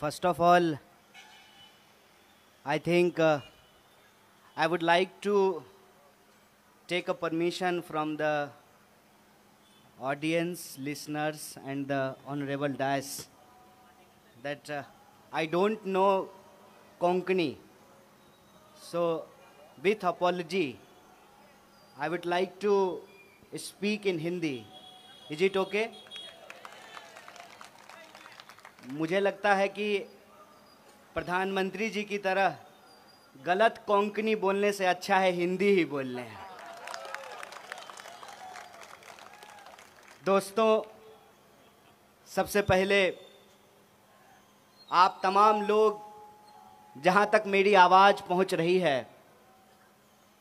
First of all, I think I would like to take a permission from the audience, listeners, and the honorable dais that I don't know Konkani. So, with apology, I would like to speak in Hindi. Is it okay? मुझे लगता है कि प्रधानमंत्री जी की तरह गलत कोंकणी बोलने से अच्छा है हिंदी ही बोल लें। दोस्तों, सबसे पहले आप तमाम लोग जहां तक मेरी आवाज़ पहुंच रही है,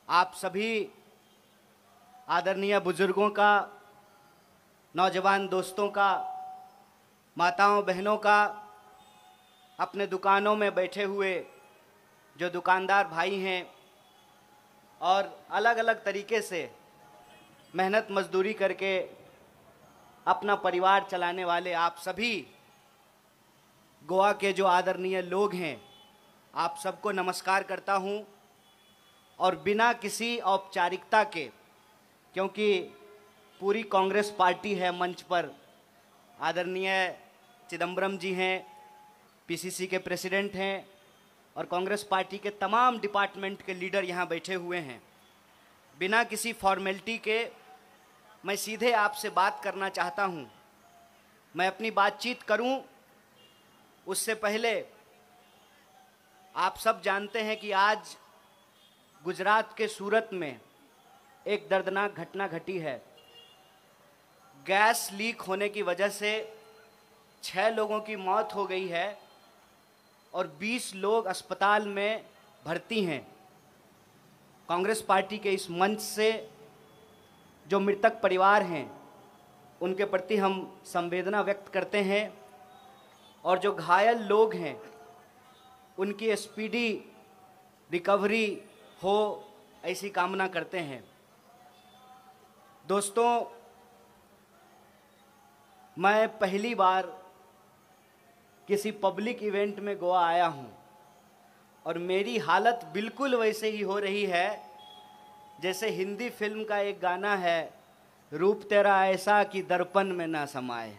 आप सभी आदरणीय बुजुर्गों का, नौजवान दोस्तों का, माताओं बहनों का, अपने दुकानों में बैठे हुए जो दुकानदार भाई हैं और अलग अलग तरीके से मेहनत मजदूरी करके अपना परिवार चलाने वाले आप सभी गोवा के जो आदरणीय लोग हैं, आप सबको नमस्कार करता हूं। और बिना किसी औपचारिकता के, क्योंकि पूरी कांग्रेस पार्टी है मंच पर, आदरणीय चिदम्बरम जी हैं, पीसीसी के प्रेसिडेंट हैं और कांग्रेस पार्टी के तमाम डिपार्टमेंट के लीडर यहाँ बैठे हुए हैं। बिना किसी फॉर्मेलिटी के मैं सीधे आपसे बात करना चाहता हूँ। मैं अपनी बातचीत करूँ उससे पहले आप सब जानते हैं कि आज गुजरात के सूरत में एक दर्दनाक घटना घटी है। गैस लीक होने की वजह से 6 लोगों की मौत हो गई है और 20 लोग अस्पताल में भर्ती हैं। कांग्रेस पार्टी के इस मंच से जो मृतक परिवार हैं उनके प्रति हम संवेदना व्यक्त करते हैं और जो घायल लोग हैं उनकी स्पीडी रिकवरी हो, ऐसी कामना करते हैं। दोस्तों, मैं पहली बार किसी पब्लिक इवेंट में गोवा आया हूं और मेरी हालत बिल्कुल वैसे ही हो रही है जैसे हिंदी फिल्म का एक गाना है, रूप तेरा ऐसा कि दर्पण में ना समाए।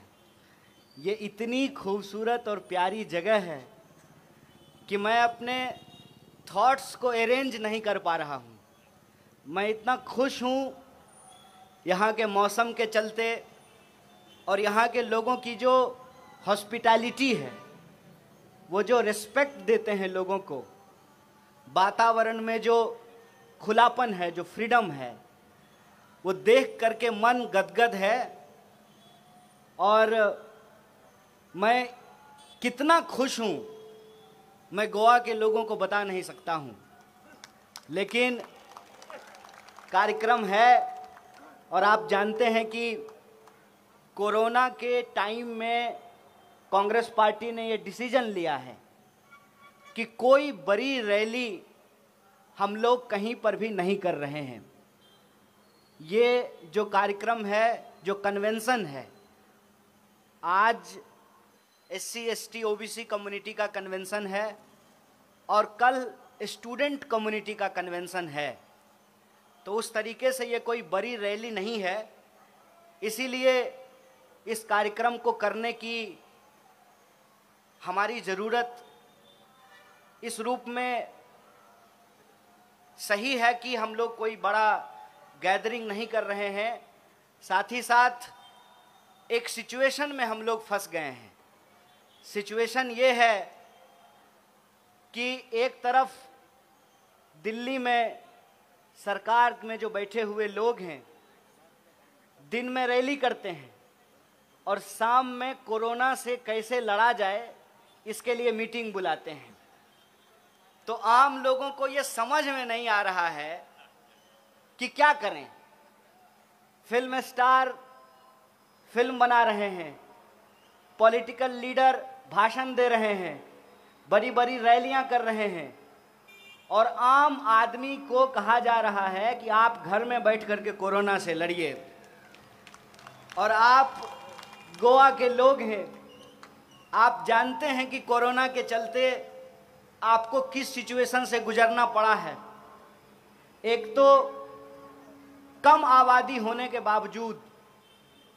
ये इतनी खूबसूरत और प्यारी जगह है कि मैं अपने थॉट्स को अरेंज नहीं कर पा रहा हूं। मैं इतना खुश हूं यहाँ के मौसम के चलते और यहाँ के लोगों की जो हॉस्पिटैलिटी है, वो जो रिस्पेक्ट देते हैं लोगों को, वातावरण में जो खुलापन है, जो फ्रीडम है, वो देख करके मन गदगद है। और मैं कितना खुश हूँ मैं गोवा के लोगों को बता नहीं सकता हूँ। लेकिन कार्यक्रम है और आप जानते हैं कि कोरोना के टाइम में कांग्रेस पार्टी ने ये डिसीजन लिया है कि कोई बड़ी रैली हम लोग कहीं पर भी नहीं कर रहे हैं। ये जो कार्यक्रम है, जो कन्वेंशन है, आज SC ST OBC कम्युनिटी का कन्वेंशन है और कल स्टूडेंट कम्युनिटी का कन्वेंशन है। तो उस तरीके से ये कोई बड़ी रैली नहीं है। इसीलिए इस कार्यक्रम को करने की हमारी ज़रूरत इस रूप में सही है कि हम लोग कोई बड़ा गैदरिंग नहीं कर रहे हैं। साथ ही साथ एक सिचुएशन में हम लोग फंस गए हैं। सिचुएशन ये है कि एक तरफ दिल्ली में सरकार में जो बैठे हुए लोग हैं दिन में रैली करते हैं और शाम में कोरोना से कैसे लड़ा जाए इसके लिए मीटिंग बुलाते हैं। तो आम लोगों को ये समझ में नहीं आ रहा है कि क्या करें। फिल्म स्टार फिल्म बना रहे हैं, पॉलिटिकल लीडर भाषण दे रहे हैं, बड़ी बड़ी रैलियां कर रहे हैं और आम आदमी को कहा जा रहा है कि आप घर में बैठ करके कोरोना से लड़िए। और आप गोवा के लोग हैं, आप जानते हैं कि कोरोना के चलते आपको किस सिचुएशन से गुजरना पड़ा है। एक तो कम आबादी होने के बावजूद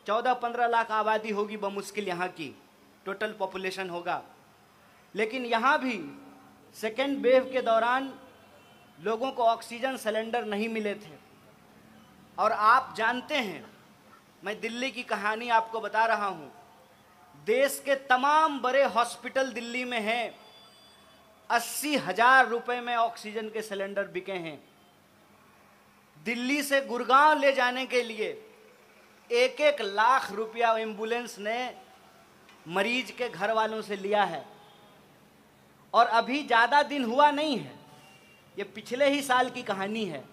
14-15 लाख आबादी होगी बमुश्किल यहाँ की, टोटल पॉपुलेशन होगा, लेकिन यहाँ भी सेकेंड वेव के दौरान लोगों को ऑक्सीजन सिलेंडर नहीं मिले थे। और आप जानते हैं, मैं दिल्ली की कहानी आपको बता रहा हूँ, देश के तमाम बड़े हॉस्पिटल दिल्ली में हैं, 80,000 रुपए में ऑक्सीजन के सिलेंडर बिके हैं। दिल्ली से गुड़गांव ले जाने के लिए 1-1 लाख रुपया एम्बुलेंस ने मरीज के घर वालों से लिया है। और अभी ज़्यादा दिन हुआ नहीं है, ये पिछले ही साल की कहानी है।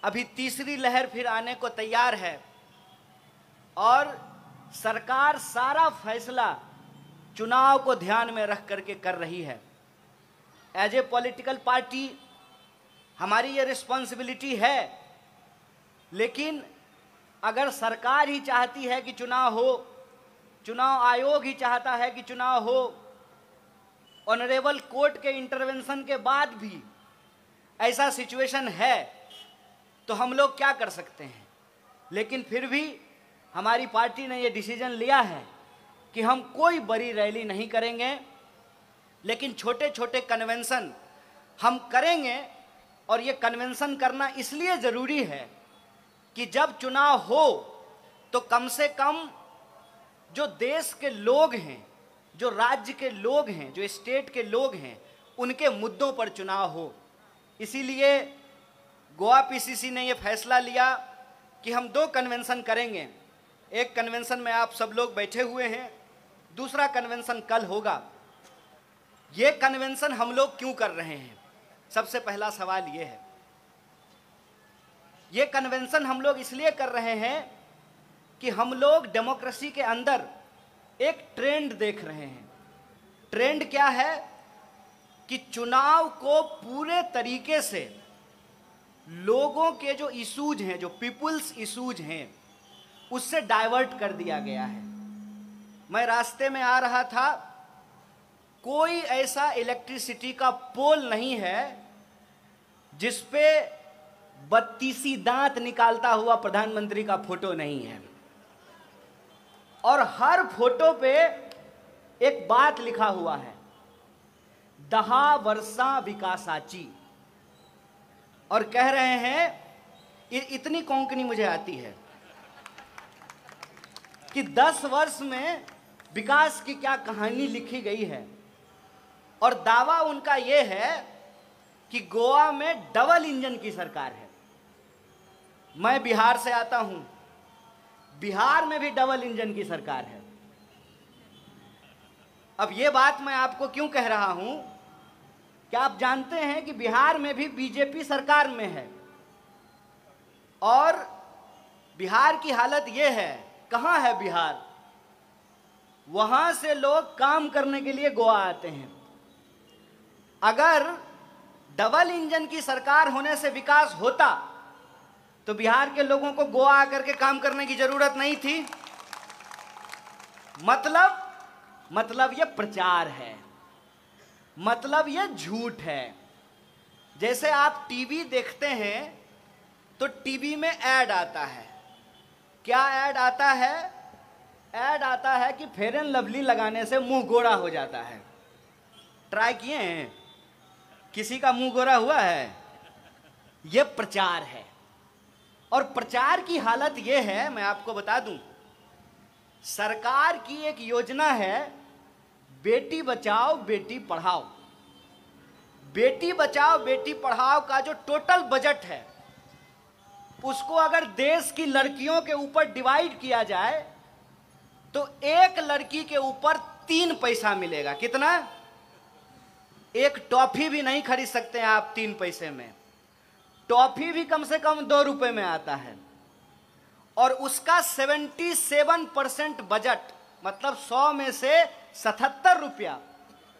अभी तीसरी लहर फिर आने को तैयार है और सरकार सारा फैसला चुनाव को ध्यान में रख करके कर रही है। एज ए पॉलिटिकल पार्टी हमारी ये रिस्पॉन्सिबिलिटी है, लेकिन अगर सरकार ही चाहती है कि चुनाव हो, चुनाव आयोग ही चाहता है कि चुनाव हो, ऑनरेबल कोर्ट के इंटरवेंशन के बाद भी ऐसा सिचुएशन है, तो हम लोग क्या कर सकते हैं। लेकिन फिर भी हमारी पार्टी ने ये डिसीजन लिया है कि हम कोई बड़ी रैली नहीं करेंगे, लेकिन छोटे छोटे कन्वेंशन हम करेंगे। और ये कन्वेंशन करना इसलिए ज़रूरी है कि जब चुनाव हो तो कम से कम जो देश के लोग हैं, जो राज्य के लोग हैं, जो स्टेट के लोग हैं, उनके मुद्दों पर चुनाव हो। इसीलिए गोवा पीसीसी ने ये फैसला लिया कि हम 2 कन्वेंशन करेंगे। एक कन्वेंशन में आप सब लोग बैठे हुए हैं, दूसरा कन्वेंशन कल होगा। ये कन्वेंशन हम लोग क्यों कर रहे हैं, सबसे पहला सवाल ये है। ये कन्वेंशन हम लोग इसलिए कर रहे हैं कि हम लोग डेमोक्रेसी के अंदर एक ट्रेंड देख रहे हैं। ट्रेंड क्या है कि चुनाव को पूरे तरीके से लोगों के जो इशूज हैं, जो पीपुल्स इशूज हैं, उससे डाइवर्ट कर दिया गया है। मैं रास्ते में आ रहा था, कोई ऐसा इलेक्ट्रिसिटी का पोल नहीं है जिस पे 32 दांत निकालता हुआ प्रधानमंत्री का फोटो नहीं है। और हर फोटो पे एक बात लिखा हुआ है, 10 वर्षा विकासाची। और कह रहे हैं, इतनी कोंकणी मुझे आती है कि 10 वर्ष में विकास की क्या कहानी लिखी गई है। और दावा उनका यह है कि गोवा में डबल इंजन की सरकार है। मैं बिहार से आता हूं, बिहार में भी डबल इंजन की सरकार है। अब यह बात मैं आपको क्यों कह रहा हूं, क्या आप जानते हैं कि बिहार में भी बीजेपी सरकार में है। और बिहार की हालत यह है, कहां है बिहार, वहां से लोग काम करने के लिए गोवा आते हैं। अगर डबल इंजन की सरकार होने से विकास होता तो बिहार के लोगों को गोवा आकर के काम करने की जरूरत नहीं थी। मतलब ये प्रचार है, मतलब ये झूठ है। जैसे आप टीवी देखते हैं तो टीवी में ऐड आता है, क्या ऐड आता है, ऐड आता है कि फेयर एंड लवली लगाने से मुंह गोरा हो जाता है। ट्राई किए हैं, किसी का मुंह गोरा हुआ है? यह प्रचार है। और प्रचार की हालत यह है, मैं आपको बता दूं, सरकार की एक योजना है, बेटी बचाओ बेटी पढ़ाओ। बेटी बचाओ बेटी पढ़ाओ का जो टोटल बजट है, उसको अगर देश की लड़कियों के ऊपर डिवाइड किया जाए तो एक लड़की के ऊपर 3 पैसा मिलेगा। कितना? एक टॉफी भी नहीं खरीद सकते हैं आप 3 पैसे में। टॉफी भी कम से कम 2 रुपए में आता है। और उसका 77% बजट, मतलब 100 में से 77 रुपया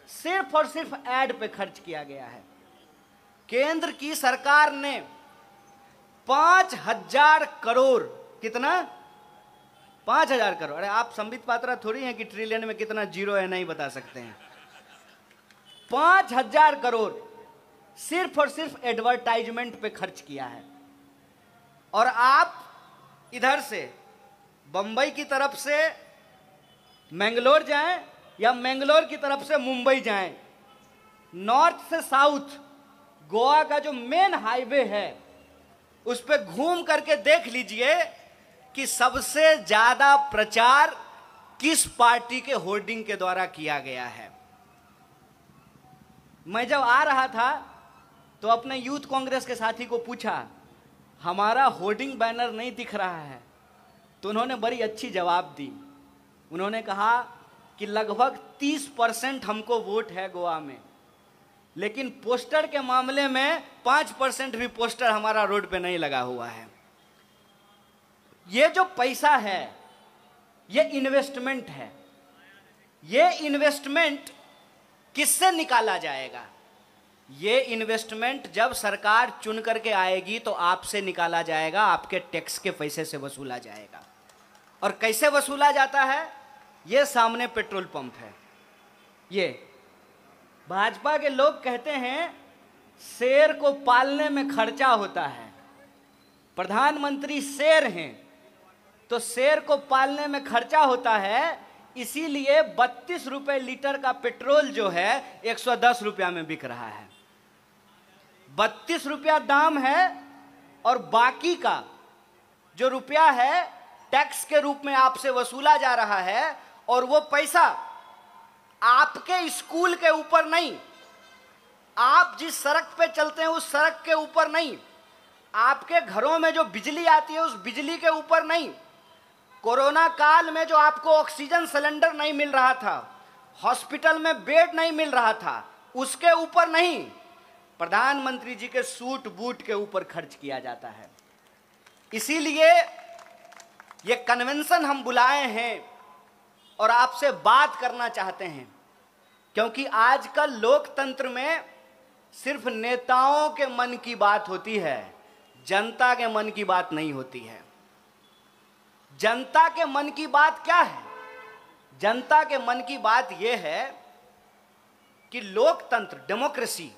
सिर्फ और सिर्फ ऐड पे खर्च किया गया है। केंद्र की सरकार ने 5,000 करोड़, कितना? 5,000 करोड़। अरे आप संबित पात्रा थोड़ी हैं कि ट्रिलियन में कितना जीरो है नहीं बता सकते हैं। 5,000 करोड़ सिर्फ और सिर्फ एडवर्टाइजमेंट पे खर्च किया है। और आप इधर से बंबई की तरफ से मैंगलोर जाएं या मैंगलोर की तरफ से मुंबई जाएं, नॉर्थ से साउथ गोवा का जो मेन हाईवे है उस पे घूम करके देख लीजिए कि सबसे ज्यादा प्रचार किस पार्टी के होर्डिंग के द्वारा किया गया है। मैं जब आ रहा था तो अपने यूथ कांग्रेस के साथी को पूछा, हमारा होर्डिंग बैनर नहीं दिख रहा है, तो उन्होंने बड़ी अच्छी जवाब दी। उन्होंने कहा कि लगभग 30% हमको वोट है गोवा में, लेकिन पोस्टर के मामले में 5% भी पोस्टर हमारा रोड पे नहीं लगा हुआ है। ये जो पैसा है ये इन्वेस्टमेंट है। ये इन्वेस्टमेंट किससे निकाला जाएगा? ये इन्वेस्टमेंट जब सरकार चुन करके आएगी तो आपसे निकाला जाएगा, आपके टैक्स के पैसे से वसूला जाएगा। और कैसे वसूला जाता है? ये सामने पेट्रोल पंप है। ये भाजपा के लोग कहते हैं शेर को पालने में खर्चा होता है। प्रधानमंत्री शेर हैं तो शेर को पालने में खर्चा होता है, इसीलिए 32 रुपए लीटर का पेट्रोल जो है 110 रुपया में बिक रहा है। 32 रुपया दाम है और बाकी का जो रुपया है टैक्स के रूप में आपसे वसूला जा रहा है। और वो पैसा आपके स्कूल के ऊपर नहीं, आप जिस सड़क पे चलते हैं उस सड़क के ऊपर नहीं, आपके घरों में जो बिजली आती है उस बिजली के ऊपर नहीं, कोरोना काल में जो आपको ऑक्सीजन सिलेंडर नहीं मिल रहा था, हॉस्पिटल में बेड नहीं मिल रहा था, उसके ऊपर नहीं, प्रधानमंत्री जी के सूट बूट के ऊपर खर्च किया जाता है। इसीलिए ये कन्वेंशन हम बुलाए हैं और आपसे बात करना चाहते हैं, क्योंकि आजकल लोकतंत्र में सिर्फ नेताओं के मन की बात होती है, जनता के मन की बात नहीं होती है। जनता के मन की बात क्या है? जनता के मन की बात यह है कि लोकतंत्र, डेमोक्रेसी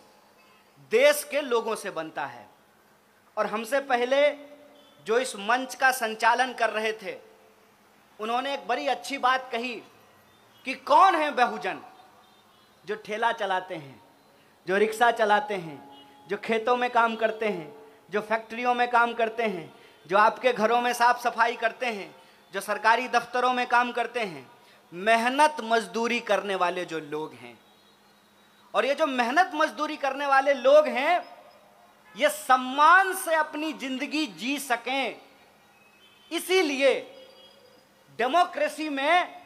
देश के लोगों से बनता है। और हमसे पहले जो इस मंच का संचालन कर रहे थे उन्होंने एक बड़ी अच्छी बात कही कि कौन है बहुजन? जो ठेला चलाते हैं, जो रिक्शा चलाते हैं, जो खेतों में काम करते हैं, जो फैक्ट्रियों में काम करते हैं, जो आपके घरों में साफ सफाई करते हैं, जो सरकारी दफ्तरों में काम करते हैं, मेहनत मजदूरी करने वाले जो लोग हैं। और ये जो मेहनत मजदूरी करने वाले लोग हैं ये सम्मान से अपनी जिंदगी जी सकें, इसीलिए डेमोक्रेसी में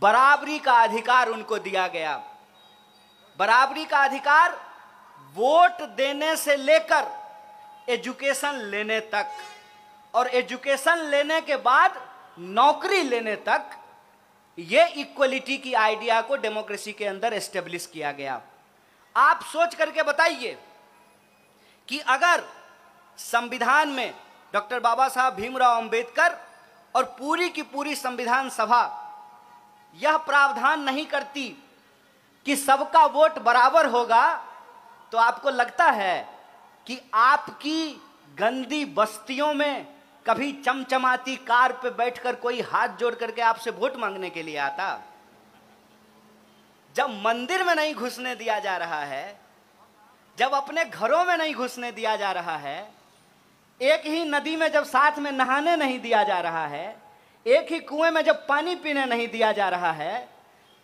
बराबरी का अधिकार उनको दिया गया। बराबरी का अधिकार वोट देने से लेकर एजुकेशन लेने तक, और एजुकेशन लेने के बाद नौकरी लेने तक, ये इक्वलिटी की आइडिया को डेमोक्रेसी के अंदर एस्टेब्लिश किया गया। आप सोच करके बताइए कि अगर संविधान में डॉक्टर बाबा साहब भीमराव अंबेडकर और पूरी की पूरी संविधान सभा यह प्रावधान नहीं करती कि सबका वोट बराबर होगा, तो आपको लगता है कि आपकी गंदी बस्तियों में कभी चमचमाती कार पे बैठकर कोई हाथ जोड़ करके आपसे वोट मांगने के लिए आता? जब मंदिर में नहीं घुसने दिया जा रहा है, जब अपने घरों में नहीं घुसने दिया जा रहा है, एक ही नदी में जब साथ में नहाने नहीं दिया जा रहा है, एक ही कुएं में जब पानी पीने नहीं दिया जा रहा है,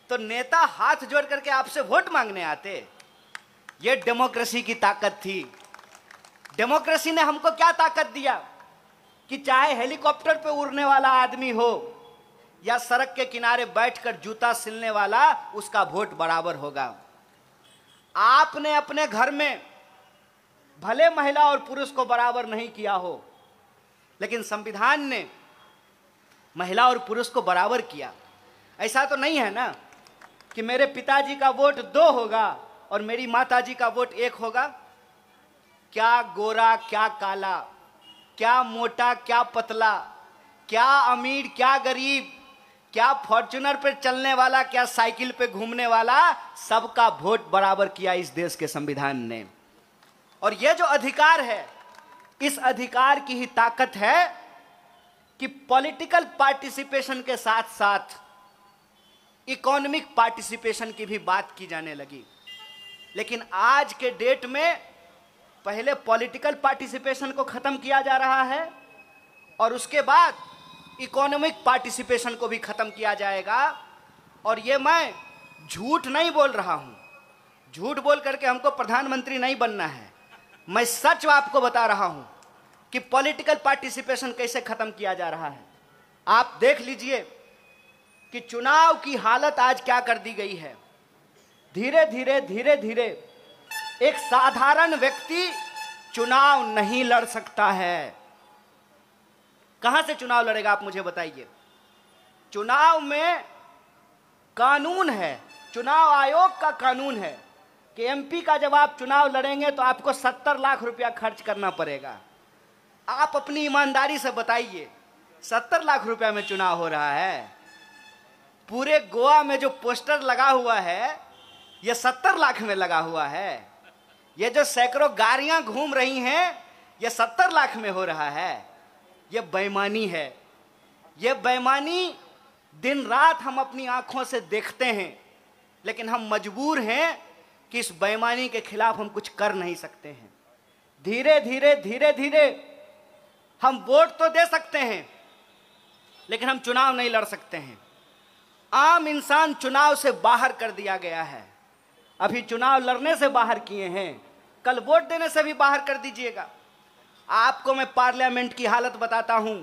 तो नेता हाथ जोड़ करके आपसे वोट मांगने आते? ये डेमोक्रेसी की ताकत थी। डेमोक्रेसी ने हमको क्या ताकत दिया कि चाहे हेलीकॉप्टर पे उड़ने वाला आदमी हो या सड़क के किनारे बैठकर जूता सिलने वाला, उसका वोट बराबर होगा। आपने अपने घर में भले महिला और पुरुष को बराबर नहीं किया हो, लेकिन संविधान ने महिला और पुरुष को बराबर किया। ऐसा तो नहीं है ना कि मेरे पिताजी का वोट 2 होगा और मेरी माताजी का वोट 1 होगा। क्या गोरा क्या काला, क्या मोटा क्या पतला, क्या अमीर, क्या गरीब, क्या फॉर्च्यूनर पे चलने वाला, क्या साइकिल पे घूमने वाला, सबका वोट बराबर किया इस देश के संविधान ने। और यह जो अधिकार है, इस अधिकार की ही ताकत है कि पॉलिटिकल पार्टिसिपेशन के साथ साथ इकोनॉमिक पार्टिसिपेशन की भी बात की जाने लगी। लेकिन आज के डेट में पहले पॉलिटिकल पार्टिसिपेशन को खत्म किया जा रहा है और उसके बाद इकोनॉमिक पार्टिसिपेशन को भी खत्म किया जाएगा। और ये मैं झूठ नहीं बोल रहा हूं, झूठ बोल करके हमको प्रधानमंत्री नहीं बनना है, मैं सच आपको बता रहा हूं कि पॉलिटिकल पार्टिसिपेशन कैसे खत्म किया जा रहा है। आप देख लीजिए कि चुनाव की हालत आज क्या कर दी गई है। धीरे धीरे एक साधारण व्यक्ति चुनाव नहीं लड़ सकता है। कहां से चुनाव लड़ेगा, आप मुझे बताइए। चुनाव में कानून है, चुनाव आयोग का कानून है कि एमपी का जब आप चुनाव लड़ेंगे तो आपको 70 लाख रुपया खर्च करना पड़ेगा। आप अपनी ईमानदारी से बताइए, 70 लाख रुपया में चुनाव हो रहा है? पूरे गोवा में जो पोस्टर लगा हुआ है यह 70 लाख में लगा हुआ है। ये जो सैकड़ों गाड़ियां घूम रही हैं यह 70 लाख में हो रहा है। यह बेईमानी है। यह बेईमानी दिन रात हम अपनी आंखों से देखते हैं, लेकिन हम मजबूर हैं कि इस बेईमानी के खिलाफ हम कुछ कर नहीं सकते हैं। धीरे धीरे हम वोट तो दे सकते हैं, लेकिन हम चुनाव नहीं लड़ सकते हैं। आम इंसान चुनाव से बाहर कर दिया गया है। अभी चुनाव लड़ने से बाहर किए हैं, कल वोट देने से भी बाहर कर दीजिएगा। आपको मैं पार्लियामेंट की हालत बताता हूं।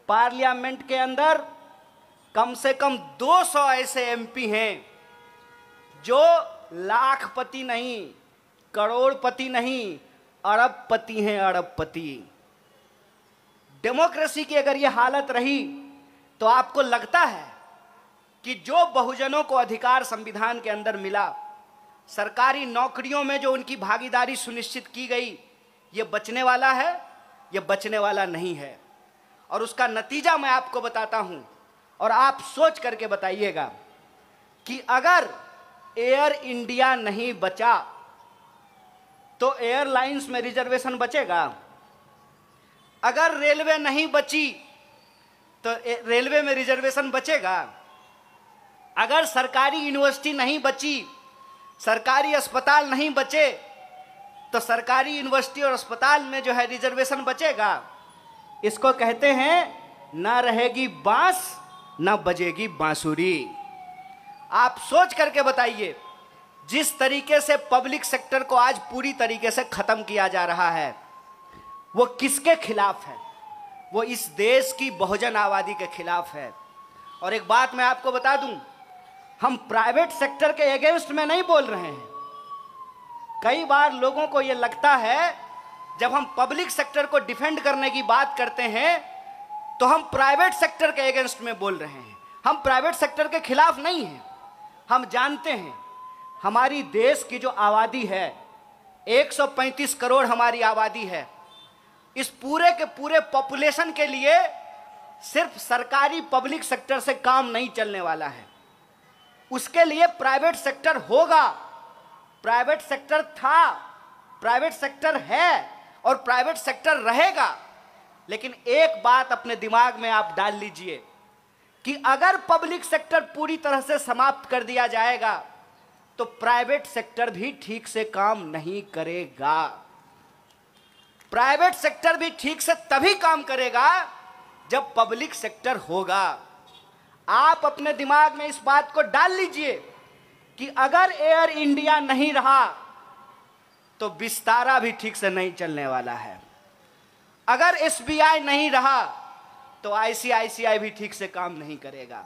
पार्लियामेंट के अंदर कम से कम 200 ऐसे एमपी हैं जो लाखपति नहीं, करोड़पति नहीं, अरबपति हैं, अरबपति। डेमोक्रेसी की अगर यह हालत रही तो आपको लगता है कि जो बहुजनों को अधिकार संविधान के अंदर मिला, सरकारी नौकरियों में जो उनकी भागीदारी सुनिश्चित की गई, ये बचने वाला है? ये बचने वाला नहीं है। और उसका नतीजा मैं आपको बताता हूं और आप सोच करके बताइएगा कि अगर एयर इंडिया नहीं बचा तो एयरलाइंस में रिजर्वेशन बचेगा? अगर रेलवे नहीं बची तो रेलवे में रिजर्वेशन बचेगा? अगर सरकारी यूनिवर्सिटी नहीं बची, सरकारी अस्पताल नहीं बचे, तो सरकारी यूनिवर्सिटी और अस्पताल में जो है रिजर्वेशन बचेगा? इसको कहते हैं ना रहेगी बांस ना बजेगी बांसुरी। आप सोच करके बताइए, जिस तरीके से पब्लिक सेक्टर को आज पूरी तरीके से खत्म किया जा रहा है, वो किसके खिलाफ है? वो इस देश की बहुजन आबादी के खिलाफ है। और एक बात मैं आपको बता दूं, हम प्राइवेट सेक्टर के अगेंस्ट में नहीं बोल रहे हैं। कई बार लोगों को यह लगता है जब हम पब्लिक सेक्टर को डिफेंड करने की बात करते हैं तो हम प्राइवेट सेक्टर के अगेंस्ट में बोल रहे हैं। हम प्राइवेट सेक्टर के खिलाफ नहीं हैं। हम जानते हैं हमारी देश की जो आबादी है, 135 करोड़ हमारी आबादी है। इस पूरे के पूरे पॉपुलेशन के लिए सिर्फ सरकारी पब्लिक सेक्टर से काम नहीं चलने वाला है। उसके लिए प्राइवेट सेक्टर होगा, प्राइवेट सेक्टर था, प्राइवेट सेक्टर है और प्राइवेट सेक्टर रहेगा। लेकिन एक बात अपने दिमाग में आप डाल लीजिए कि अगर पब्लिक सेक्टर पूरी तरह से समाप्त कर दिया जाएगा तो प्राइवेट सेक्टर भी ठीक से काम नहीं करेगा। प्राइवेट सेक्टर भी ठीक से तभी काम करेगा जब पब्लिक सेक्टर होगा। आप अपने दिमाग में इस बात को डाल लीजिए कि अगर एयर इंडिया नहीं रहा तो विस्तारा भी ठीक से नहीं चलने वाला है। अगर एसबीआई नहीं रहा तो आईसीआईसीआई भी ठीक से काम नहीं करेगा।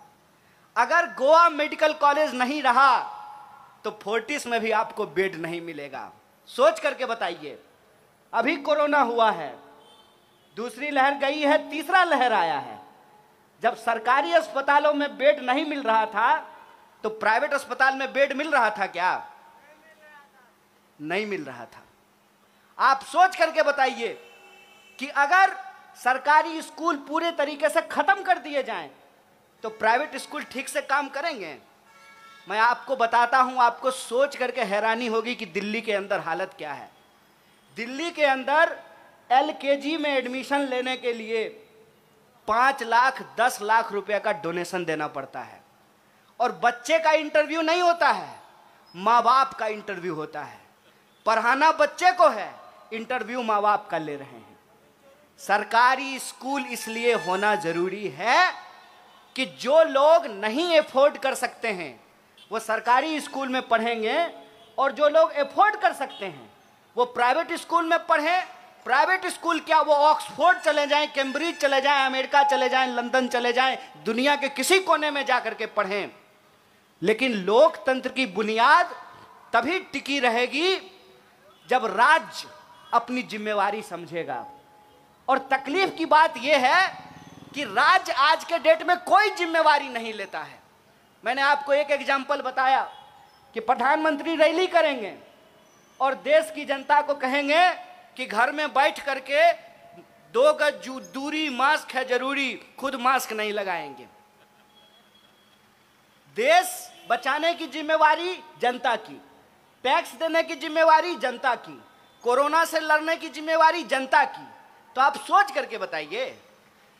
अगर गोवा मेडिकल कॉलेज नहीं रहा तो फोर्टिस में भी आपको बेड नहीं मिलेगा। सोच करके बताइए, अभी कोरोना हुआ है, दूसरी लहर गई है, तीसरा लहर आया है। जब सरकारी अस्पतालों में बेड नहीं मिल रहा था तो प्राइवेट अस्पताल में बेड मिल रहा था क्या? नहीं मिल रहा था। आप सोच करके बताइए कि अगर सरकारी स्कूल पूरे तरीके से खत्म कर दिए जाएं तो प्राइवेट स्कूल ठीक से काम करेंगे? मैं आपको बताता हूं, आपको सोच करके हैरानी होगी कि दिल्ली के अंदर हालत क्या है। दिल्ली के अंदर LKG में एडमिशन लेने के लिए 5 लाख 10 लाख रुपए का डोनेशन देना पड़ता है, और बच्चे का इंटरव्यू नहीं होता है, माँ बाप का इंटरव्यू होता है। पढ़ाना बच्चे को है, इंटरव्यू माँ बाप का ले रहे हैं। सरकारी स्कूल इसलिए होना जरूरी है कि जो लोग नहीं अफोर्ड कर सकते हैं वो सरकारी स्कूल में पढ़ेंगे, और जो लोग अफोर्ड कर सकते हैं वो प्राइवेट स्कूल में पढ़ें। प्राइवेट स्कूल क्या, वो ऑक्सफोर्ड चले जाएं, कैम्ब्रिज चले जाएं, अमेरिका चले जाएं, लंदन चले जाएं, दुनिया के किसी कोने में जाकर के पढ़ें। लेकिन लोकतंत्र की बुनियाद तभी टिकी रहेगी जब राज्य अपनी जिम्मेवारी समझेगा। और तकलीफ की बात यह है कि राज्य आज के डेट में कोई जिम्मेवारी नहीं लेता है। मैंने आपको एक एग्जाम्पल बताया कि प्रधानमंत्री रैली करेंगे और देश की जनता को कहेंगे कि घर में बैठ करके 2 गज दूरी, मास्क है जरूरी, खुद मास्क नहीं लगाएंगे। देश बचाने की जिम्मेवारी जनता की, टैक्स देने की जिम्मेवारी जनता की, कोरोना से लड़ने की जिम्मेवारी जनता की। तो आप सोच करके बताइए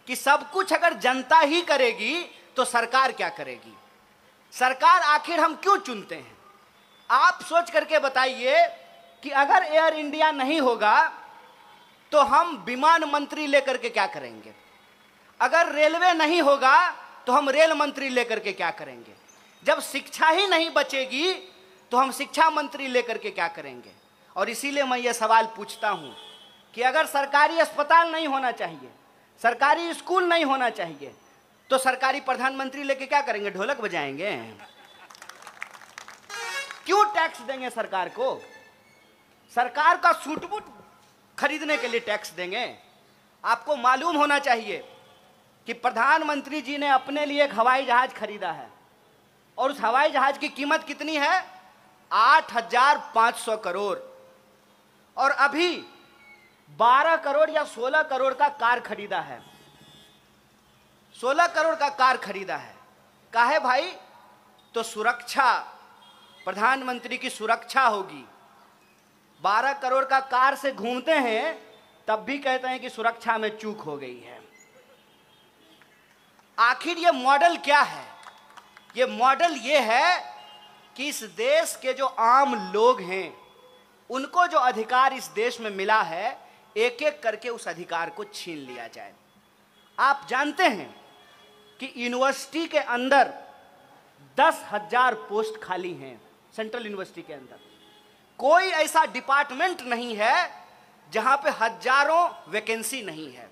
कि सब कुछ अगर जनता ही करेगी तो सरकार क्या करेगी? सरकार आखिर हम क्यों चुनते हैं? आप सोच करके बताइए कि अगर एयर इंडिया नहीं होगा तो हम विमान मंत्री लेकर के क्या करेंगे? अगर रेलवे नहीं होगा तो हम रेल मंत्री लेकर के क्या करेंगे? जब शिक्षा ही नहीं बचेगी तो हम शिक्षा मंत्री लेकर के क्या करेंगे? और इसीलिए मैं ये सवाल पूछता हूं कि अगर सरकारी अस्पताल नहीं होना चाहिए, सरकारी स्कूल नहीं होना चाहिए, तो सरकारी प्रधानमंत्री लेके क्या करेंगे? ढोलक बजाएंगे? क्यों टैक्स देंगे सरकार को? सरकार का सूट बूट खरीदने के लिए टैक्स देंगे? आपको मालूम होना चाहिए कि प्रधानमंत्री जी ने अपने लिए एक हवाई जहाज खरीदा है, और उस हवाई जहाज की कीमत कितनी है? 8,500 करोड़। और अभी 12 करोड़ या 16 करोड़ का कार खरीदा है। 16 करोड़ का कार खरीदा है। काहे भाई? तो सुरक्षा, प्रधानमंत्री की सुरक्षा होगी। 12 करोड़ का कार से घूमते हैं तब भी कहते हैं कि सुरक्षा में चूक हो गई है। आखिर ये मॉडल क्या है? ये मॉडल ये है कि इस देश के जो आम लोग हैं उनको जो अधिकार इस देश में मिला है, एक एक करके उस अधिकार को छीन लिया जाए। आप जानते हैं कि यूनिवर्सिटी के अंदर 10,000 पोस्ट खाली हैं। सेंट्रल यूनिवर्सिटी के अंदर कोई ऐसा डिपार्टमेंट नहीं है जहां पे हजारों वैकेंसी नहीं है,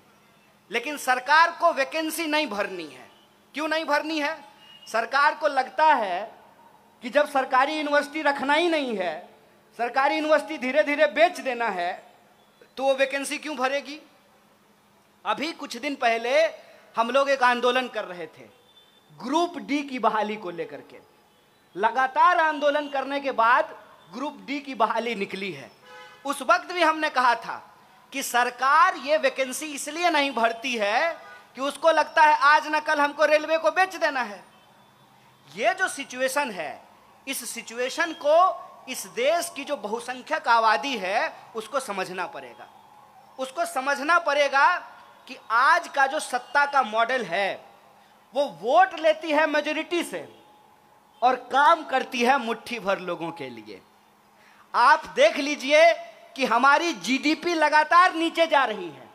लेकिन सरकार को वैकेंसी नहीं भरनी है। क्यों नहीं भरनी है? सरकार को लगता है कि जब सरकारी यूनिवर्सिटी रखना ही नहीं है, सरकारी यूनिवर्सिटी धीरे धीरे बेच देना है, तो वो वैकेंसी क्यों भरेगी? अभी कुछ दिन पहले हम लोग एक आंदोलन कर रहे थे ग्रुप डी की बहाली को लेकर के। लगातार आंदोलन करने के बाद ग्रुप डी की बहाली निकली है। उस वक्त भी हमने कहा था कि सरकार ये वैकेंसी इसलिए नहीं भरती है कि उसको लगता है आज न कल हमको रेलवे को बेच देना है। ये जो सिचुएशन है, इस सिचुएशन को इस देश की जो बहुसंख्यक आबादी है उसको समझना पड़ेगा। उसको समझना पड़ेगा कि आज का जो सत्ता का मॉडल है वो वोट लेती है मेजॉरिटी से और काम करती है मुट्ठी भर लोगों के लिए। आप देख लीजिए कि हमारी जीडीपी लगातार नीचे जा रही है।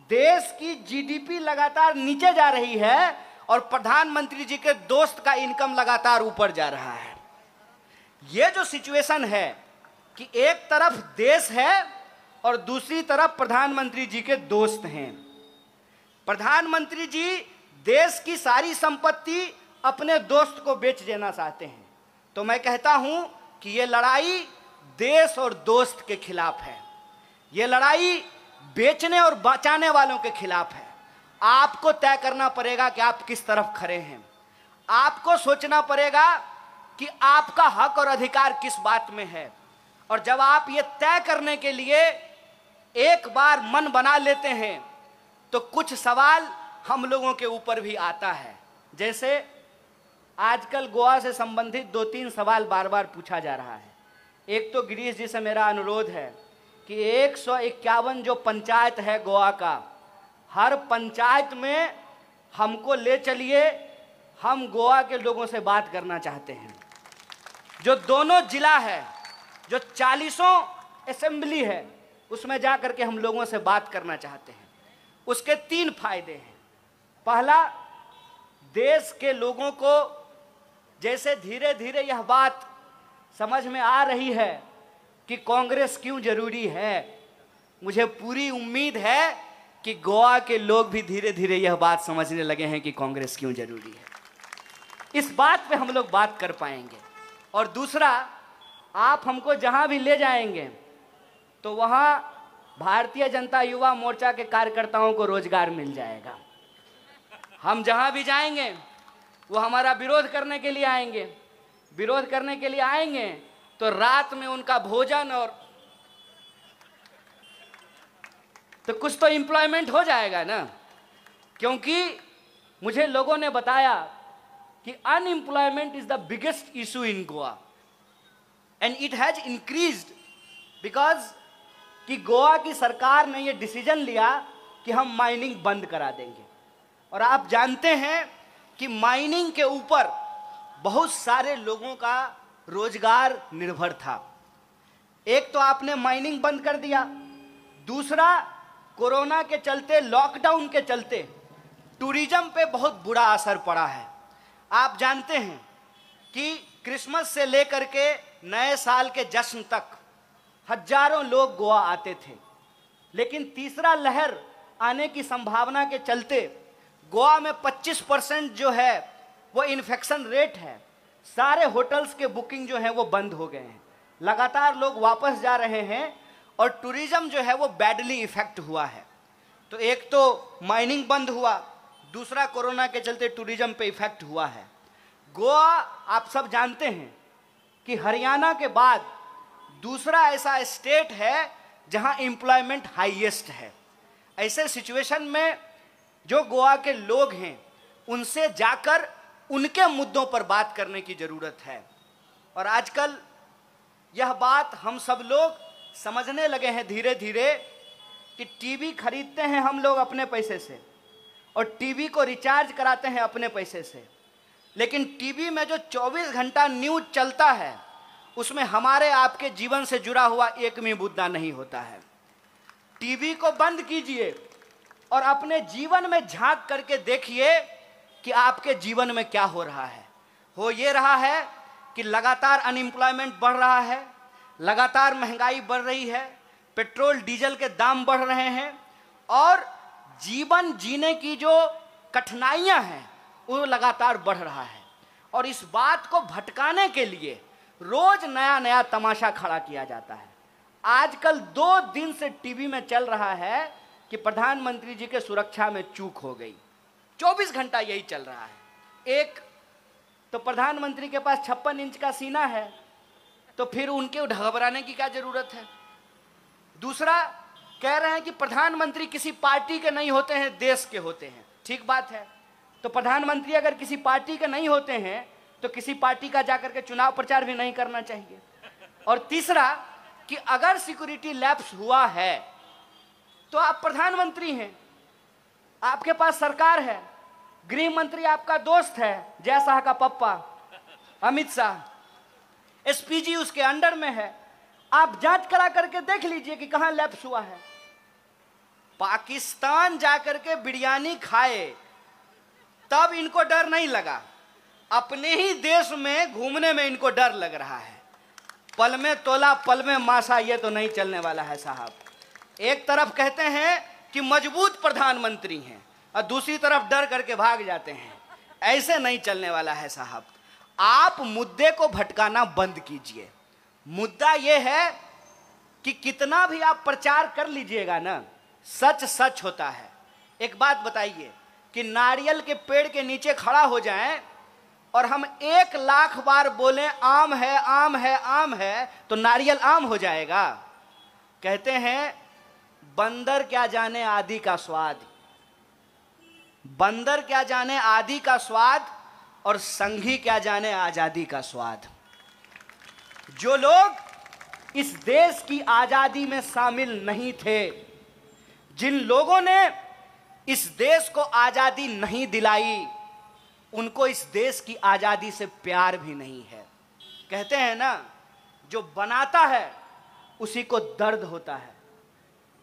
देश की जीडीपी लगातार नीचे जा रही है और प्रधानमंत्री जी के दोस्त का इनकम लगातार ऊपर जा रहा है। ये जो सिचुएशन है कि एक तरफ देश है और दूसरी तरफ प्रधानमंत्री जी के दोस्त हैं। प्रधानमंत्री जी देश की सारी संपत्ति अपने दोस्त को बेच देना चाहते हैं। तो मैं कहता हूं कि ये लड़ाई देश और दोस्त के खिलाफ है। ये लड़ाई बेचने और बचाने वालों के खिलाफ है। आपको तय करना पड़ेगा कि आप किस तरफ खड़े हैं। आपको सोचना पड़ेगा कि आपका हक और अधिकार किस बात में है। और जब आप ये तय करने के लिए एक बार मन बना लेते हैं तो कुछ सवाल हम लोगों के ऊपर भी आता है। जैसे आजकल गोवा से संबंधित 2-3 सवाल बार बार पूछा जा रहा है। एक तो गिरीश जी से मेरा अनुरोध है कि 151 जो पंचायत है गोवा का, हर पंचायत में हमको ले चलिए, हम गोवा के लोगों से बात करना चाहते हैं। जो दोनों जिला है, जो 40 असेंबली है, उसमें जा करके हम लोगों से बात करना चाहते हैं। उसके 3 फायदे हैं। पहला, देश के लोगों को जैसे धीरे धीरे यह बात समझ में आ रही है कि कांग्रेस क्यों जरूरी है, मुझे पूरी उम्मीद है कि गोवा के लोग भी धीरे धीरे यह बात समझने लगे हैं कि कांग्रेस क्यों जरूरी है। इस बात पे हम लोग बात कर पाएंगे। और दूसरा, आप हमको जहां भी ले जाएंगे तो वहां भारतीय जनता युवा मोर्चा के कार्यकर्ताओं को रोजगार मिल जाएगा। हम जहां भी जाएंगे वो हमारा विरोध करने के लिए आएंगे। विरोध करने के लिए आएंगे तो रात में उनका भोजन और तो कुछ तो एम्प्लॉयमेंट हो जाएगा ना। क्योंकि मुझे लोगों ने बताया कि unemployment is the biggest issue in Goa and it has increased because कि गोवा की सरकार ने ये डिसीजन लिया कि हम माइनिंग बंद करा देंगे। और आप जानते हैं कि माइनिंग के ऊपर बहुत सारे लोगों का रोजगार निर्भर था। एक तो आपने माइनिंग बंद कर दिया, दूसरा कोरोना के चलते, लॉकडाउन के चलते टूरिज्म पे बहुत बुरा असर पड़ा है। आप जानते हैं कि क्रिसमस से लेकर के नए साल के जश्न तक हजारों लोग गोवा आते थे, लेकिन तीसरा लहर आने की संभावना के चलते गोवा में 25% जो है वो इन्फेक्शन रेट है। सारे होटल्स के बुकिंग जो है वो बंद हो गए हैं, लगातार लोग वापस जा रहे हैं और टूरिज्म जो है वो बैडली इफेक्ट हुआ है। तो एक तो माइनिंग बंद हुआ, दूसरा कोरोना के चलते टूरिज्म पे इफेक्ट हुआ है। गोवा, आप सब जानते हैं कि हरियाणा के बाद दूसरा ऐसा स्टेट है जहां एम्प्लॉयमेंट हाईएस्ट है। ऐसे सिचुएशन में जो गोवा के लोग हैं उनसे जाकर उनके मुद्दों पर बात करने की जरूरत है। और आजकल यह बात हम सब लोग समझने लगे हैं धीरे धीरे कि टीवी खरीदते हैं हम लोग अपने पैसे से और टीवी को रिचार्ज कराते हैं अपने पैसे से, लेकिन टीवी में जो 24 घंटा न्यूज चलता है उसमें हमारे आपके जीवन से जुड़ा हुआ एक भी मुद्दा नहीं होता है। टीवी को बंद कीजिए और अपने जीवन में झांक करके देखिए कि आपके जीवन में क्या हो रहा है। हो ये रहा है कि लगातार अनएम्प्लॉयमेंट बढ़ रहा है, लगातार महंगाई बढ़ रही है, पेट्रोल डीजल के दाम बढ़ रहे हैं और जीवन जीने की जो कठिनाइयां हैं वो लगातार बढ़ रहा है। और इस बात को भटकाने के लिए रोज नया नया तमाशा खड़ा किया जाता है। आजकल 2 दिन से टीवी में चल रहा है कि प्रधानमंत्री जी के सुरक्षा में चूक हो गई। 24 घंटा यही चल रहा है। एक तो प्रधानमंत्री के पास 56 इंच का सीना है, तो फिर उनके घबराने की क्या जरूरत है। दूसरा, कह रहे हैं कि प्रधानमंत्री किसी पार्टी के नहीं होते हैं, देश के होते हैं। ठीक बात है, तो प्रधानमंत्री अगर किसी पार्टी के नहीं होते हैं तो किसी पार्टी का जाकर के चुनाव प्रचार भी नहीं करना चाहिए। और तीसरा कि अगर सिक्योरिटी लैप्स हुआ है तो आप प्रधानमंत्री हैं, आपके पास सरकार है, गृह मंत्री आपका दोस्त है, जय शाह का पप्पा अमित शाह, एसपीजी उसके अंडर में है। आप जांच करा करके देख लीजिए कि कहां लैप्स हुआ है। पाकिस्तान जाकर के बिरयानी खाए तब इनको डर नहीं लगा, अपने ही देश में घूमने में इनको डर लग रहा है। पल में तोला पल में मासा, ये तो नहीं चलने वाला है साहब। एक तरफ कहते हैं कि मजबूत प्रधानमंत्री हैं और दूसरी तरफ डर करके भाग जाते हैं, ऐसे नहीं चलने वाला है साहब। आप मुद्दे को भटकाना बंद कीजिए। मुद्दा यह है कि कितना भी आप प्रचार कर लीजिएगा ना, सच सच होता है। एक बात बताइए कि नारियल के पेड़ के नीचे खड़ा हो जाएं और हम 1 लाख बार बोलें आम है आम है आम है, तो नारियल आम हो जाएगा? कहते हैं बंदर क्या जाने आदि का स्वाद, बंदर क्या जाने आदि का स्वाद, और संघी क्या जाने आजादी का स्वाद। जो लोग इस देश की आजादी में शामिल नहीं थे, जिन लोगों ने इस देश को आजादी नहीं दिलाई, उनको इस देश की आजादी से प्यार भी नहीं है। कहते हैं ना, जो बनाता है उसी को दर्द होता है।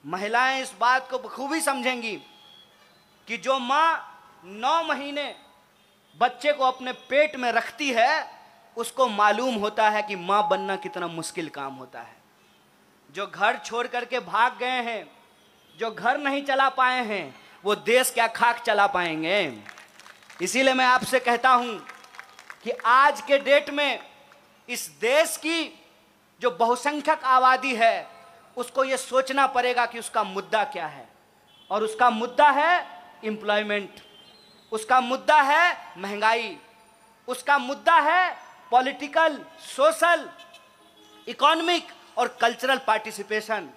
महिलाएं इस बात को बखूबी समझेंगी कि जो माँ 9 महीने बच्चे को अपने पेट में रखती है, उसको मालूम होता है कि माँ बनना कितना मुश्किल काम होता है। जो घर छोड़ करके भाग गए हैं, जो घर नहीं चला पाए हैं, वो देश क्या खाक चला पाएंगे। इसीलिए मैं आपसे कहता हूं कि आज के डेट में इस देश की जो बहुसंख्यक आबादी है, उसको ये सोचना पड़ेगा कि उसका मुद्दा क्या है। और उसका मुद्दा है एम्प्लॉयमेंट, उसका मुद्दा है महंगाई, उसका मुद्दा है पॉलिटिकल, सोशल, इकोनॉमिक और कल्चरल पार्टिसिपेशन।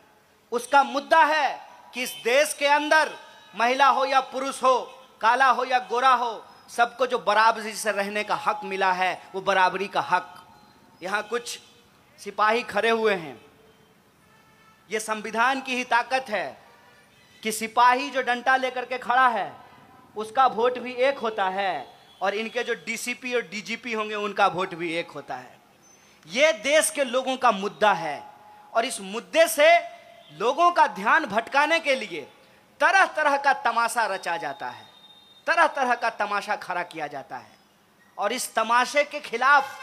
उसका मुद्दा है कि इस देश के अंदर महिला हो या पुरुष हो, काला हो या गोरा हो, सबको जो बराबरी से रहने का हक मिला है, वो बराबरी का हक। यहाँ कुछ सिपाही खड़े हुए हैं। ये संविधान की ही ताकत है कि सिपाही जो डंडा लेकर के खड़ा है, उसका वोट भी एक होता है, और इनके जो डीसीपी और डीजीपी होंगे, उनका वोट भी एक होता है। ये देश के लोगों का मुद्दा है, और इस मुद्दे से लोगों का ध्यान भटकाने के लिए तरह तरह का तमाशा रचा जाता है, तरह तरह का तमाशा खड़ा किया जाता है। और इस तमाशे के खिलाफ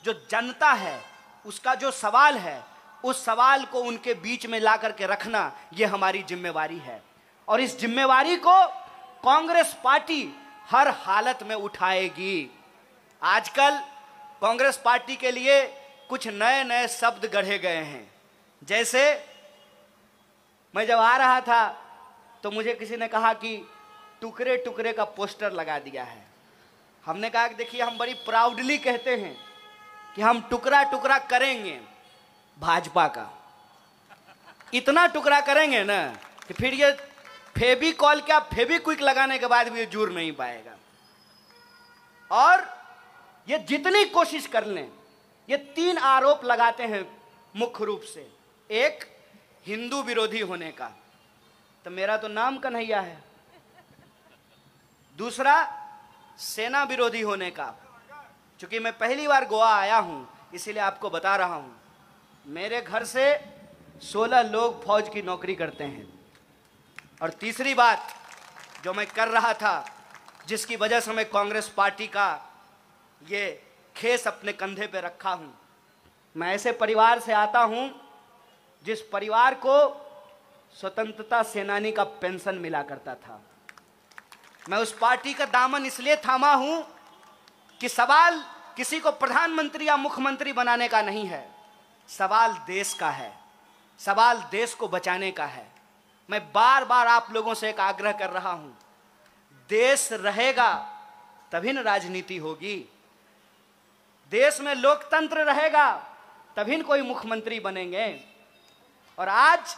जो जनता है, उसका जो सवाल है, उस सवाल को उनके बीच में ला करके रखना, ये हमारी जिम्मेवारी है। और इस जिम्मेवारी को कांग्रेस पार्टी हर हालत में उठाएगी। आजकल कांग्रेस पार्टी के लिए कुछ नए नए शब्द गढ़े गए हैं। जैसे मैं जब आ रहा था तो मुझे किसी ने कहा कि टुकड़े टुकड़े का पोस्टर लगा दिया है। हमने कहा कि देखिए, हम बड़ी प्राउडली कहते हैं कि हम टुकड़ा टुकड़ा करेंगे भाजपा का। इतना टुकड़ा करेंगे ना कि फिर ये फेविकॉल क्या फेविक्विक लगाने के बाद भी ये जुड़ नहीं पाएगा। और ये जितनी कोशिश कर लें, ये 3 आरोप लगाते हैं मुख्य रूप से। एक, हिंदू विरोधी होने का, तो मेरा तो नाम कन्हैया है। दूसरा, सेना विरोधी होने का। चूंकि मैं पहली बार गोवा आया हूं, इसीलिए आपको बता रहा हूं। मेरे घर से 16 लोग फौज की नौकरी करते हैं। और तीसरी बात जो मैं कर रहा था, जिसकी वजह से मैं कांग्रेस पार्टी का ये खेस अपने कंधे पे रखा हूं, मैं ऐसे परिवार से आता हूं जिस परिवार को स्वतंत्रता सेनानी का पेंशन मिला करता था। मैं उस पार्टी का दामन इसलिए थामा हूं कि सवाल किसी को प्रधानमंत्री या मुख्यमंत्री बनाने का नहीं है, सवाल देश का है, सवाल देश को बचाने का है। मैं बार बार आप लोगों से एक आग्रह कर रहा हूं, देश रहेगा तभी न राजनीति होगी, देश में लोकतंत्र रहेगा तभी न कोई मुख्यमंत्री बनेंगे। और आज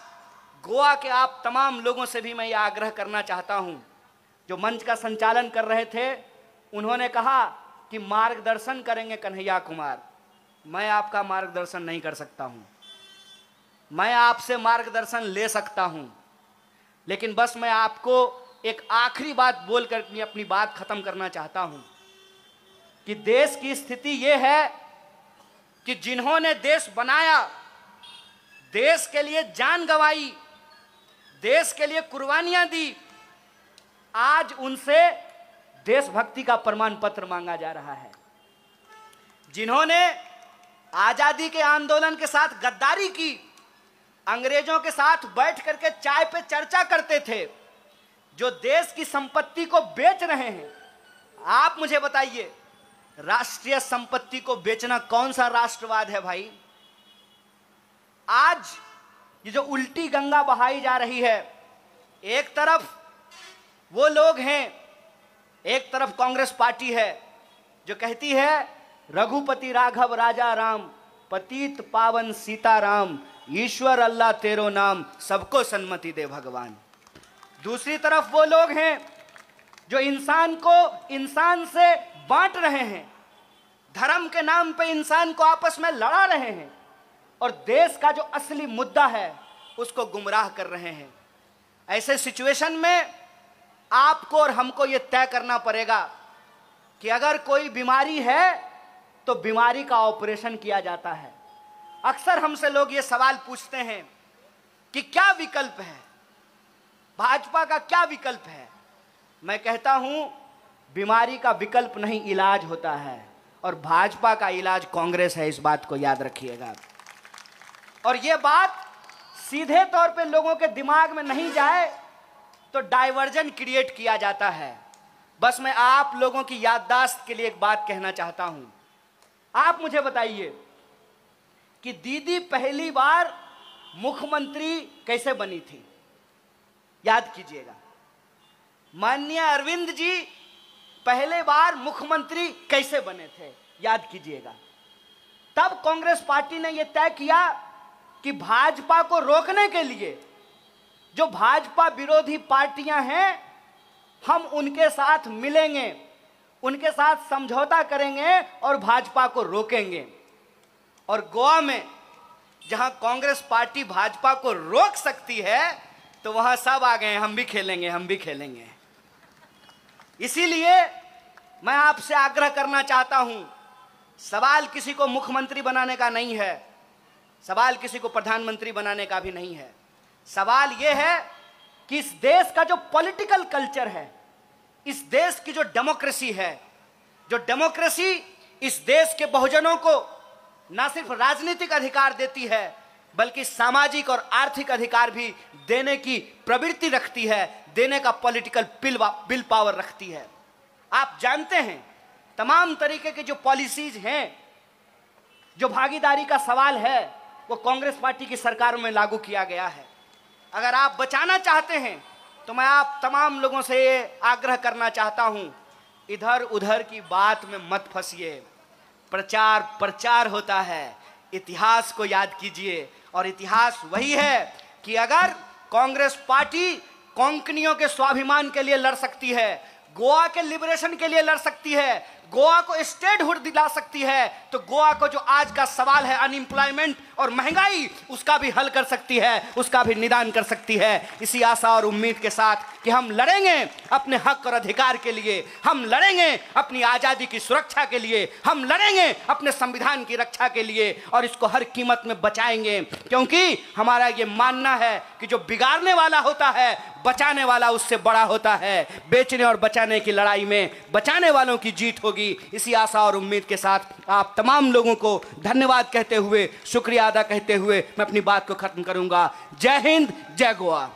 गोवा के आप तमाम लोगों से भी मैं ये आग्रह करना चाहता हूं, जो मंच का संचालन कर रहे थे, उन्होंने कहा कि मार्गदर्शन करेंगे कन्हैया कुमार। मैं आपका मार्गदर्शन नहीं कर सकता हूं, मैं आपसे मार्गदर्शन ले सकता हूं, लेकिन बस मैं आपको एक आखिरी बात बोलकर अपनी बात खत्म करना चाहता हूं कि देश की स्थिति यह है कि जिन्होंने देश बनाया, देश के लिए जान गंवाई, देश के लिए कुर्बानियां दी, आज उनसे देशभक्ति का प्रमाण पत्र मांगा जा रहा है। जिन्होंने आजादी के आंदोलन के साथ गद्दारी की, अंग्रेजों के साथ बैठ करके चाय पे चर्चा करते थे, जो देश की संपत्ति को बेच रहे हैं। आप मुझे बताइए, राष्ट्रीय संपत्ति को बेचना कौन सा राष्ट्रवाद है भाई? आज ये जो उल्टी गंगा बहाई जा रही है, एक तरफ वो लोग हैं, एक तरफ कांग्रेस पार्टी है जो कहती है रघुपति राघव राजा राम, पतित पावन सीताराम, ईश्वर अल्लाह तेरो नाम, सबको सन्मति दे भगवान। दूसरी तरफ वो लोग हैं जो इंसान को इंसान से बांट रहे हैं, धर्म के नाम पे इंसान को आपस में लड़ा रहे हैं और देश का जो असली मुद्दा है उसको गुमराह कर रहे हैं। ऐसे सिचुएशन में आपको और हमको ये तय करना पड़ेगा कि अगर कोई बीमारी है तो बीमारी का ऑपरेशन किया जाता है। अक्सर हमसे लोग ये सवाल पूछते हैं कि क्या विकल्प है, भाजपा का क्या विकल्प है। मैं कहता हूं बीमारी का विकल्प नहीं, इलाज होता है और भाजपा का इलाज कांग्रेस है, इस बात को याद रखिएगा। और ये बात सीधे तौर पे लोगों के दिमाग में नहीं जाए तो डाइवर्जन क्रिएट किया जाता है। बस मैं आप लोगों की याददाश्त के लिए एक बात कहना चाहता हूं। आप मुझे बताइए कि दीदी पहली बार मुख्यमंत्री कैसे बनी थी, याद कीजिएगा। माननीय अरविंद जी पहले बार मुख्यमंत्री कैसे बने थे, याद कीजिएगा। तब कांग्रेस पार्टी ने यह तय किया कि भाजपा को रोकने के लिए जो भाजपा विरोधी पार्टियां हैं, हम उनके साथ मिलेंगे, उनके साथ समझौता करेंगे और भाजपा को रोकेंगे। और गोवा में जहां कांग्रेस पार्टी भाजपा को रोक सकती है तो वहां सब आ गए, हम भी खेलेंगे, हम भी खेलेंगे। इसीलिए मैं आपसे आग्रह करना चाहता हूं, सवाल किसी को मुख्यमंत्री बनाने का नहीं है, सवाल किसी को प्रधानमंत्री बनाने का भी नहीं है। सवाल यह है कि इस देश का जो पॉलिटिकल कल्चर है, इस देश की जो डेमोक्रेसी है, जो डेमोक्रेसी इस देश के बहुजनों को ना सिर्फ राजनीतिक अधिकार देती है बल्कि सामाजिक और आर्थिक अधिकार भी देने की प्रवृत्ति रखती है, देने का पॉलिटिकल विल पावर रखती है। आप जानते हैं तमाम तरीके के जो पॉलिसीज हैं, जो भागीदारी का सवाल है, वो कांग्रेस पार्टी की सरकारों में लागू किया गया है। अगर आप बचाना चाहते हैं तो मैं आप तमाम लोगों से ये आग्रह करना चाहता हूं, इधर उधर की बात में मत फंसिए। प्रचार प्रचार होता है, इतिहास को याद कीजिए। और इतिहास वही है कि अगर कांग्रेस पार्टी कोंकणियों के स्वाभिमान के लिए लड़ सकती है, गोवा के लिबरेशन के लिए लड़ सकती है, गोवा को स्टेटहुड दिला सकती है, तो गोवा को जो आज का सवाल है अनएम्प्लॉयमेंट और महंगाई, उसका भी हल कर सकती है, उसका भी निदान कर सकती है। इसी आशा और उम्मीद के साथ कि हम लड़ेंगे अपने हक और अधिकार के लिए, हम लड़ेंगे अपनी आज़ादी की सुरक्षा के लिए, हम लड़ेंगे अपने संविधान की रक्षा के लिए और इसको हर कीमत में बचाएंगे। क्योंकि हमारा ये मानना है कि जो बिगाड़ने वाला होता है, बचाने वाला उससे बड़ा होता है। बेचने और बचाने की लड़ाई में बचाने वालों की जीत होगी। इसी आशा और उम्मीद के साथ आप तमाम लोगों को धन्यवाद कहते हुए, शुक्रिया अदा कहते हुए मैं अपनी बात को खत्म करूंगा। जय हिंद, जय गोवा।